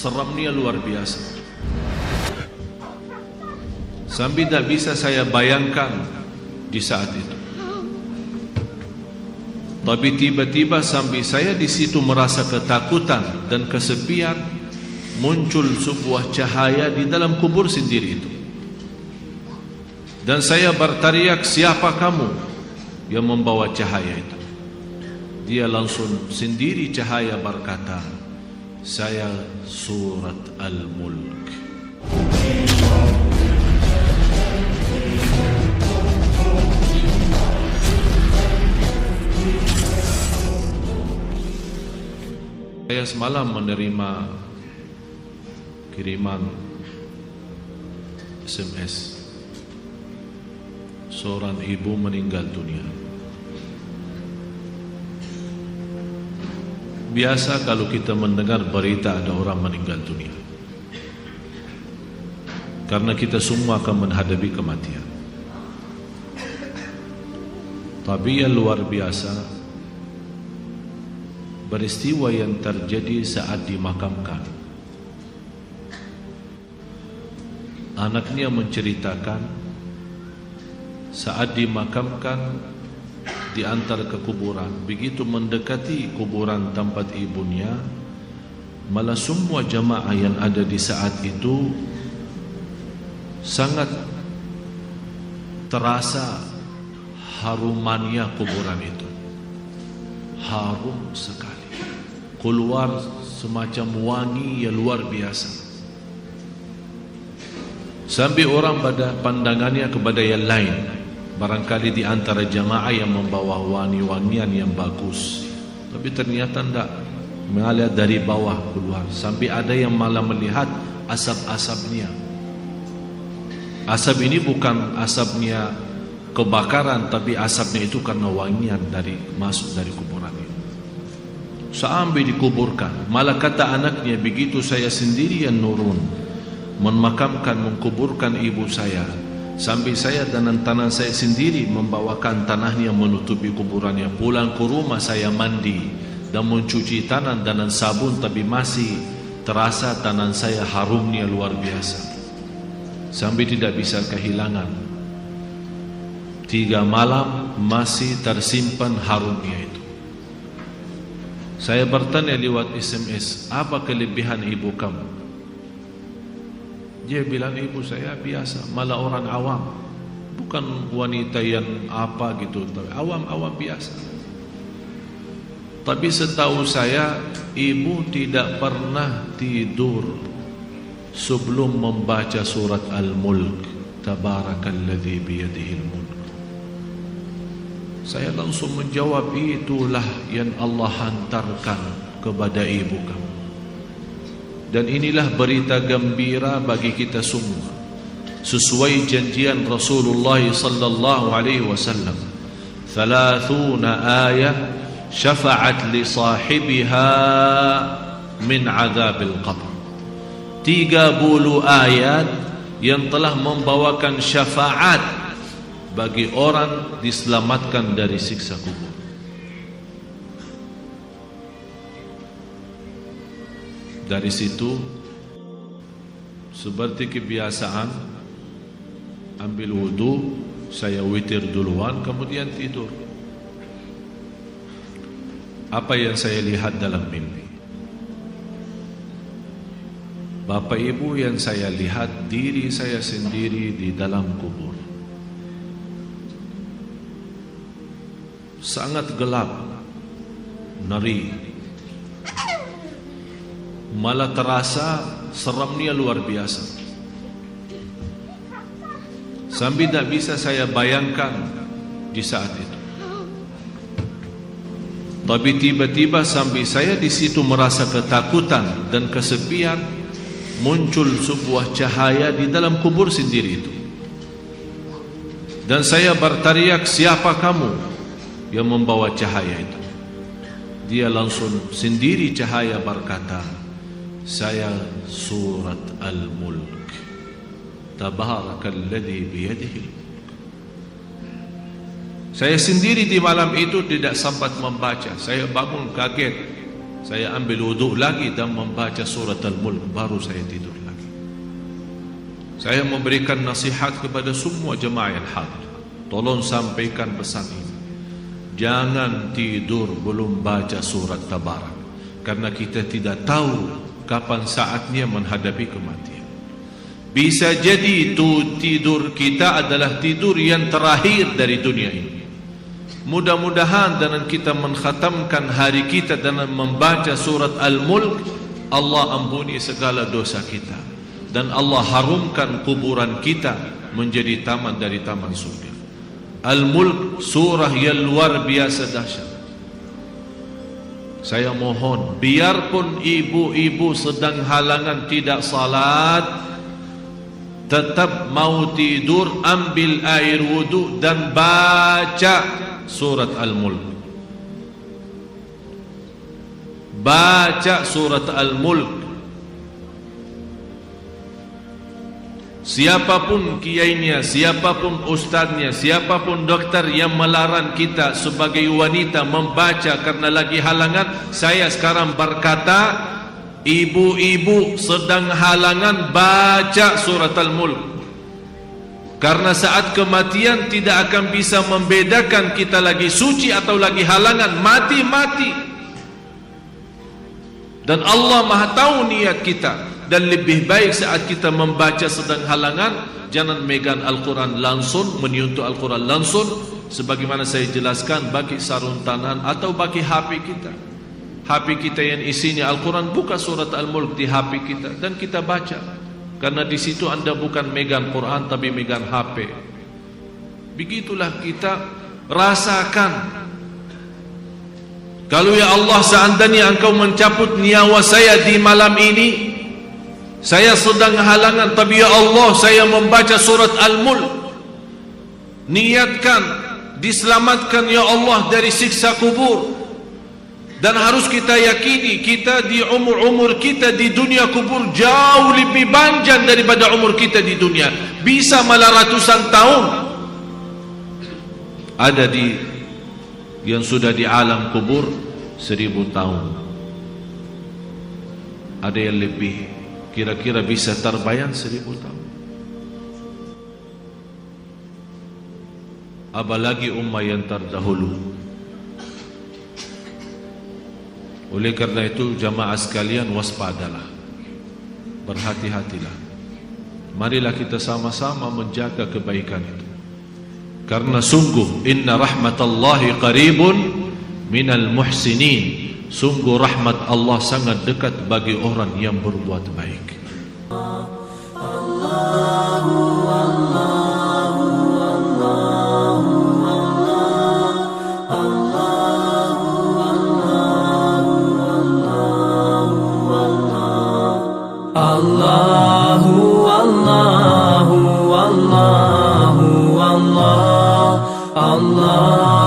seramnya luar biasa. Sampai tak bisa saya bayangkan di saat itu. Tapi tiba-tiba sampai saya di situ merasa ketakutan dan kesepian, muncul sebuah cahaya di dalam kubur sendiri itu. Dan saya berteriak, siapa kamu yang membawa cahaya itu? Dia langsung sendiri cahaya berkata, saya Surat Al-Mulk. Saya semalam menerima kiriman SMS, seorang ibu meninggal dunia. Biasa kalau kita mendengar berita ada orang meninggal dunia, karena kita semua akan menghadapi kematian. Tapi yang luar biasa, peristiwa yang terjadi saat dimakamkan. Anaknya menceritakan saat dimakamkan di antara kekuburan, begitu mendekati kuburan tempat ibunya, malah semua jamaah yang ada di saat itu sangat terasa harumannya kuburan itu. Harum sekali, keluar semacam wangi yang luar biasa. Sampai orang pada pandangannya kepada yang lain, barangkali di antara jamaah yang membawa wangi-wangian yang bagus, tapi ternyata tidak, mengalir dari bawah keluar. Sampai ada yang malah melihat asap-asapnya. Asap ini bukan asapnya kebakaran, tapi asapnya itu karena wangian dari masuk dari kuburan itu. Sampai dikuburkan, malah kata anaknya, begitu saya sendiri yang nurun memakamkan, mengkuburkan ibu saya, sampai saya dan tangan saya sendiri membawakan tanahnya menutupi kuburannya. Pulang ke rumah saya mandi dan mencuci tangan dengan sabun, tapi masih terasa tangan saya harumnya luar biasa. Sampai tidak bisa kehilangan. 3 malam masih tersimpan harumnya itu. Saya bertanya lewat SMS, apa kelebihan ibu kamu? Dia bilang, ibu saya biasa, malah orang awam, bukan wanita yang apa gitu, awam-awam biasa. Tapi setahu saya, ibu tidak pernah tidur sebelum membaca surat Al-Mulk, Tabarakalladzi biyadihil mulk. Saya langsung menjawab, itulah yang Allah hantarkan kepada ibu kamu. Dan inilah berita gembira bagi kita semua, sesuai janjian Rasulullah sallallahu alaihi wasallam. 30 ayat syafa'at li sahibiha min azabil qabr. 30 ayat yang telah membawakan syafaat bagi orang diselamatkan dari siksa kubur. Dari situ, seperti kebiasaan, ambil wudu, saya witir duluan, kemudian tidur. Apa yang saya lihat dalam mimpi? Bapak ibu, yang saya lihat diri saya sendiri di dalam kubur. Sangat gelap, ngeri, malah terasa seramnya luar biasa. Sampai tak bisa saya bayangkan di saat itu. Tapi tiba-tiba sampai saya di situ merasa ketakutan dan kesepian, muncul sebuah cahaya di dalam kubur sendiri itu. Dan saya berteriak, siapa kamu yang membawa cahaya itu? Dia langsung sendiri cahaya berkata, saya Surat Al-Mulk, Tabarakalladzi biyadihil mulk. Saya sendiri di malam itu tidak sempat membaca. Saya bangun kaget, Saya ambil wuduk lagi dan membaca surat Al-Mulk, baru saya tidur lagi. Saya memberikan nasihat kepada semua jemaah yang hadir. Tolong sampaikan pesan ini. Jangan tidur belum baca surat Tabarak, karena kita tidak tahu kapan saatnya menghadapi kematian. Bisa jadi itu tidur kita adalah tidur yang terakhir dari dunia ini. Mudah-mudahan dengan kita mengkhatamkan hari kita dengan membaca surat Al-Mulk, Allah ampuni segala dosa kita, dan Allah harumkan kuburan kita menjadi taman dari taman surga. Al-Mulk surah yang luar biasa dahsyat. Saya mohon, biarpun ibu-ibu sedang halangan tidak salat, tetap mau tidur, ambil air wudu dan baca surat Al-Mulk. Baca surat Al-Mulk. Siapapun kiainya, siapapun ustaznya, siapapun dokter yang melarang kita sebagai wanita membaca karena lagi halangan, saya sekarang berkata, ibu-ibu sedang halangan, baca surat Al-Mulk. Karena saat kematian tidak akan bisa membedakan kita lagi suci atau lagi halangan, mati-mati. Dan Allah Maha tahu niat kita. Dan lebih baik saat kita membaca sedang halangan, jangan megang Al-Quran langsung, menyentuh Al-Quran langsung, sebagaimana saya jelaskan, bagi sarung tangan atau bagi HP kita. HP kita yang isinya Al-Quran, buka surat Al-Mulk di HP kita dan kita baca. Karena di situ anda bukan megang Quran tapi megang HP. Begitulah kita rasakan. Kalau ya Allah, seandainya engkau mencabut nyawa saya di malam ini, saya sedang halangan, tapi ya Allah saya membaca surat Al-Mulk, niatkan diselamatkan ya Allah dari siksa kubur. Dan harus kita yakini, kita di umur kita di dunia kubur jauh lebih panjang daripada umur kita di dunia. Bisa malah ratusan tahun. Ada yang sudah di alam kubur 1000 tahun. Ada yang lebih, kira-kira bisa terbayang 1000 tahun. Apalagi ummah yang terdahulu. Oleh karena itu jamaah sekalian, waspadalah, berhati-hatilah. Marilah kita sama-sama menjaga kebaikan itu. Karena sungguh inna rahmatallahi qaribun minal muhsinin. Sungguh rahmat Allah sangat dekat bagi orang yang berbuat baik. Allah